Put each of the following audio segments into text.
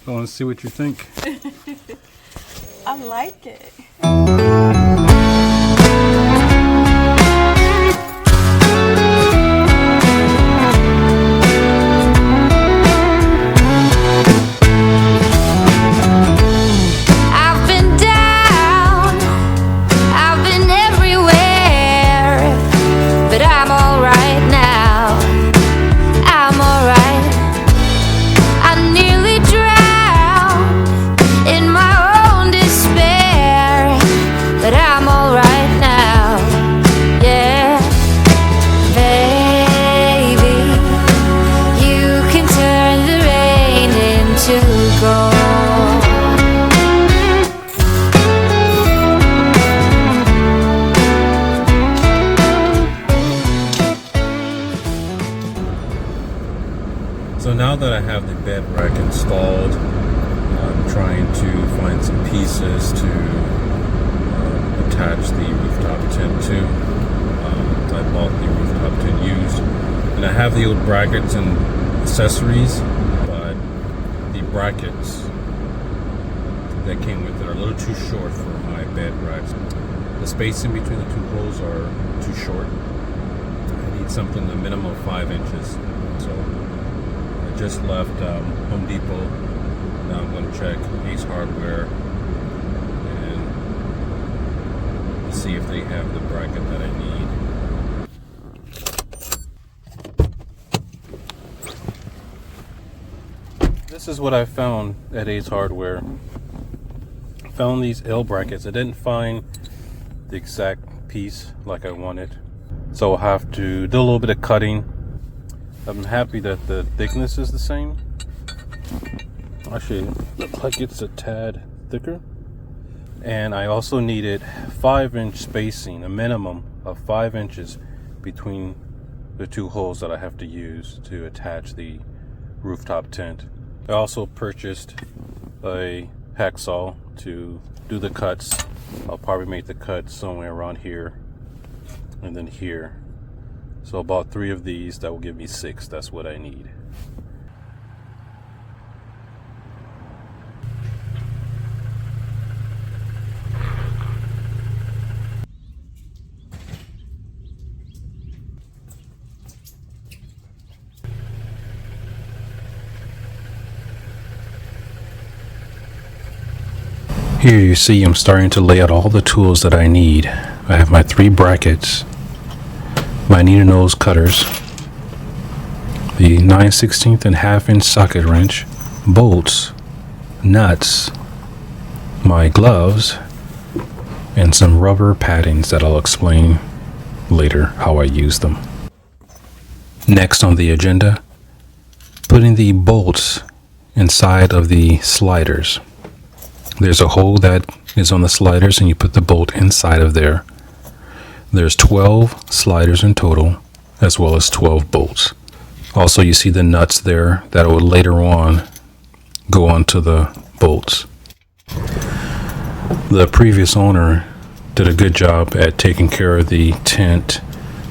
I want to see what you think. I like it. So now that I have the bed rack installed, I'm trying to find some pieces to attach the rooftop tent to. I bought the rooftop tent used, and I have the old brackets and accessories, but the brackets that came with it are a little too short for my bed racks. The spacing between the two holes are too short. I need something a minimum of 5 inches. So just left Home Depot. Now I'm going to check Ace Hardware and see if they have the bracket that I need. This is what I found at Ace Hardware. Found these L brackets. I didn't find the exact piece like I wanted, so I'll have to do a little bit of cutting. I'm happy that the thickness is the same. Actually, it looks like it's a tad thicker. And I also needed 5-inch spacing, a minimum of 5 inches between the two holes that I have to use to attach the rooftop tent. I also purchased a hacksaw to do the cuts. I'll probably make the cut somewhere around here and then here. So about 3 of these, that will give me 6. That's what I need. Here you see I'm starting to lay out all the tools that I need. I have my 3 brackets, my needle nose cutters, the 9/16 and 1/2 inch socket wrench, bolts, nuts, my gloves, and some rubber paddings that I'll explain later how I use them. Next on the agenda, putting the bolts inside of the sliders. There's a hole that is on the sliders and you put the bolt inside of there. There's 12 sliders in total, as well as 12 bolts. Also, you see the nuts there that will later on go onto the bolts. The previous owner did a good job at taking care of the tent,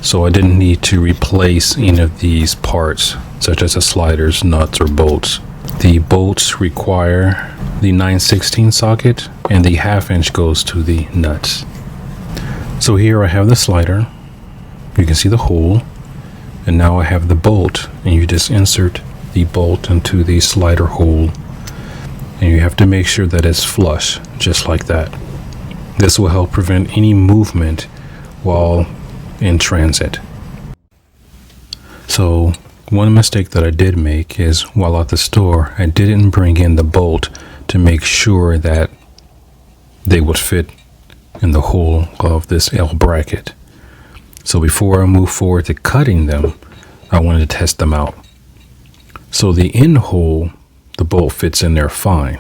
so I didn't need to replace any of these parts, such as the sliders, nuts, or bolts. The bolts require the 9/16 socket, and the 1/2 inch goes to the nuts. So here I have the slider. You can see the hole, and now I have the bolt, and you just insert the bolt into the slider hole, and you have to make sure that it's flush, just like that. This will help prevent any movement while in transit. So one mistake that I did make is while at the store, I didn't bring in the bolt to make sure that they would fit in the hole of this L bracket. So before I move forward to cutting them, I wanted to test them out. So the end hole, the bolt fits in there fine.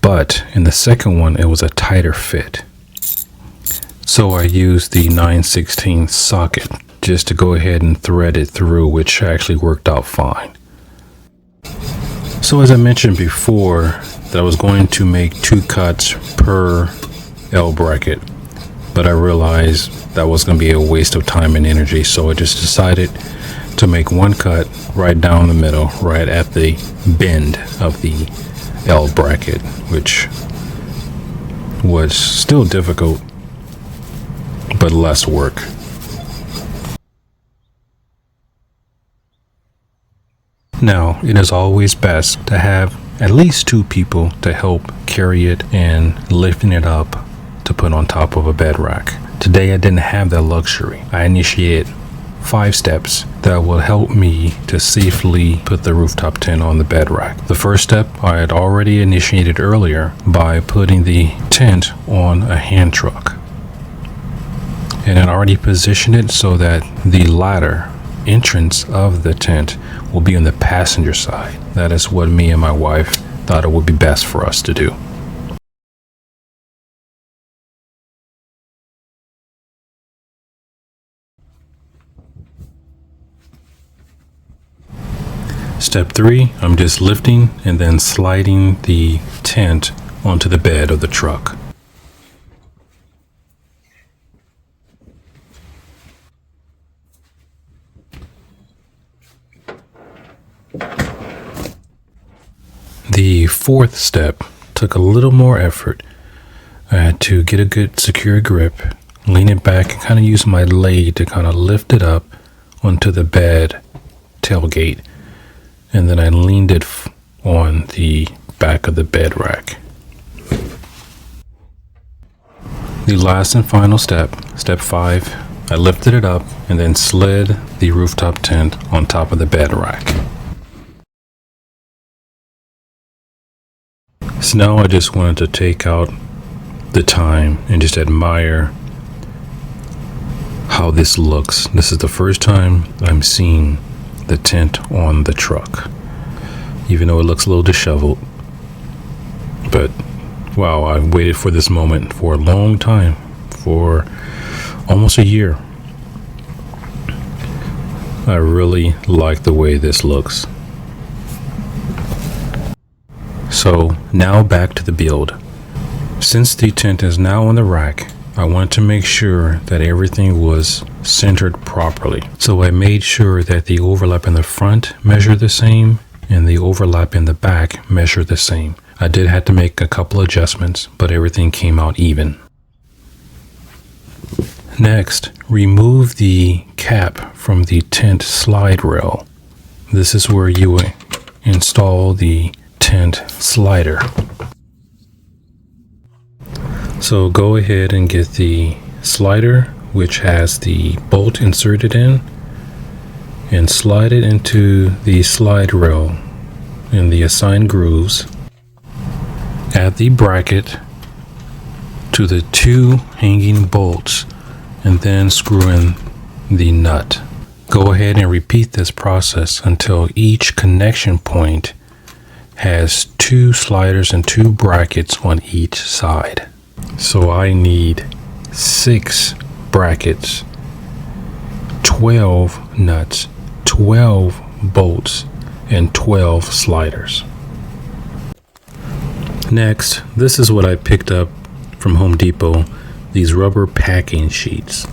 But in the second one, it was a tighter fit. So I used the 9/16 socket just to go ahead and thread it through, which actually worked out fine. So as I mentioned before, that I was going to make 2 cuts per L bracket, but I realized that was going to be a waste of time and energy, so I just decided to make 1 cut right down the middle, right at the bend of the L bracket, which was still difficult, but less work. Now, it is always best to have at least 2 people to help carry it and lifting it up to put on top of a bed rack. Today I didn't have that luxury. I initiated 5 steps that will help me to safely put the rooftop tent on the bed rack. The first step I had already initiated earlier by putting the tent on a hand truck. And I already positioned it so that the ladder entrance of the tent will be on the passenger side. That is what me and my wife thought it would be best for us to do. Step 3, I'm just lifting and then sliding the tent onto the bed of the truck. The 4th step took a little more effort. I had to get a good secure grip, lean it back, and kind of use my leg to kind of lift it up onto the bed tailgate. And then I leaned it on the back of the bed rack. The last and final step, step 5, I lifted it up and then slid the rooftop tent on top of the bed rack. So now I just wanted to take out the time and just admire how this looks. This is the first time I'm seeing the tent on the truck, even though it looks a little disheveled. But wow, I waited for this moment for a long time, for almost a year. I really like the way this looks. So now back to the build. Since the tent is now on the rack, I want to make sure that everything was centered properly. So I made sure that the overlap in the front measured the same and the overlap in the back measured the same. I did have to make a couple adjustments, but everything came out even. Next, remove the cap from the tent slide rail. This is where you install the tent slider. So go ahead and get the slider, which has the bolt inserted in, and slide it into the slide rail in the assigned grooves. Add the bracket to the 2 hanging bolts and then screw in the nut. Go ahead and repeat this process until each connection point has 2 sliders and 2 brackets on each side. So I need 6 brackets, 12 nuts, 12 bolts, and 12 sliders. Next, this is what I picked up from Home Depot, these rubber packing sheets.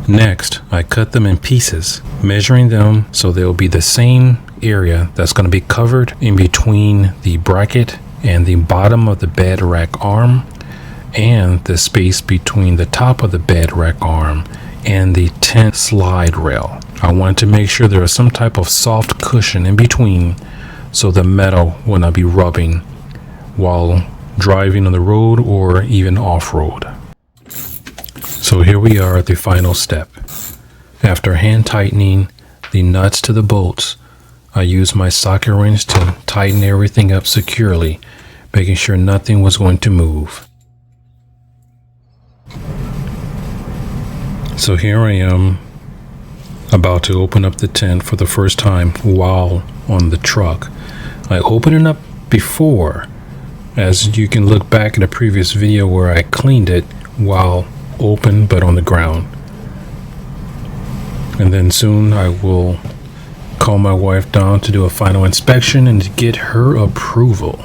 Next, I cut them in pieces, measuring them so they'll be the same area that's going to be covered in between the bracket and the bottom of the bed rack arm and the space between the top of the bed rack arm and the tent slide rail. I want to make sure there is some type of soft cushion in between so the metal will not be rubbing while driving on the road or even off-road. So here we are at the final step. After hand tightening the nuts to the bolts, I used my socket wrench to tighten everything up securely, making sure nothing was going to move. So here I am, about to open up the tent for the first time while on the truck. I opened it up before, as you can look back in a previous video where I cleaned it while open but on the ground. And then soon I will call my wife down to do a final inspection and to get her approval.